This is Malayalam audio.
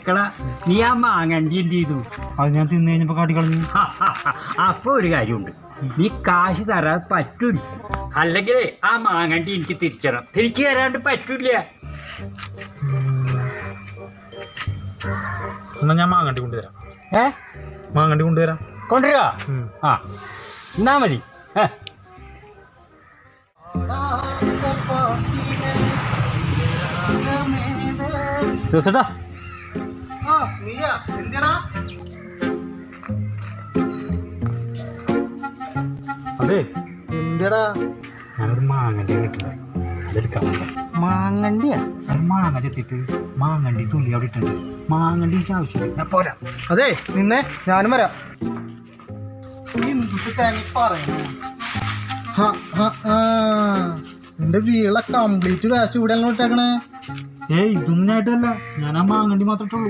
അടുക്കള നീ ആ മാങ്ങണ്ടി എന്ത് ചെയ്തു? അത് ഞാൻ തിന്നു കഴിഞ്ഞപ്പോൾ കാട്ടിക്കളഞ്ഞു. അപ്പോൾ ഒരു കാര്യമുണ്ട്, നീ കാശ് തരാൻ പറ്റൂല. അല്ലെങ്കിൽ ആ മാങ്ങണ്ടി എനിക്ക് തിരിച്ചു തരാണ്ട് പറ്റൂല. എന്നാ ഞാൻ മാങ്ങണ്ടി കൊണ്ടുവരാം. മാങ്ങണ്ടി കൊണ്ടുവരാം. കൊണ്ടുവരാ? ആ എന്നാ മതി. ചേട്ടാ അതെ എന്തിടാ? ഞാനൊരു മാങ്ങണ്ടി കിട്ടില്ല, അതെടുക്കാൻ വേണ്ട. മാങ്ങണ്ടിയാ? മാങ്ങ ചെത്തിട്ട് മാങ്ങണ്ടി തുള്ളി അവിടെ ഇട്ടുണ്ട്. മാങ്ങണ്ടി എനിക്ക് ആവശ്യമില്ല, ഞാൻ പോരാ. അതെ നിന്നെ ഞാനും വരാം. നിന്റെ വീള കംപ്ലീറ്റ് വേസ്റ്റ് ഇവിടെ ഇട്ടേക്കണേ. ഇതൊന്നും ആയിട്ടല്ല, ഞാൻ ആ മാങ്ങണ്ടി മാത്രമേ ഉള്ളൂ.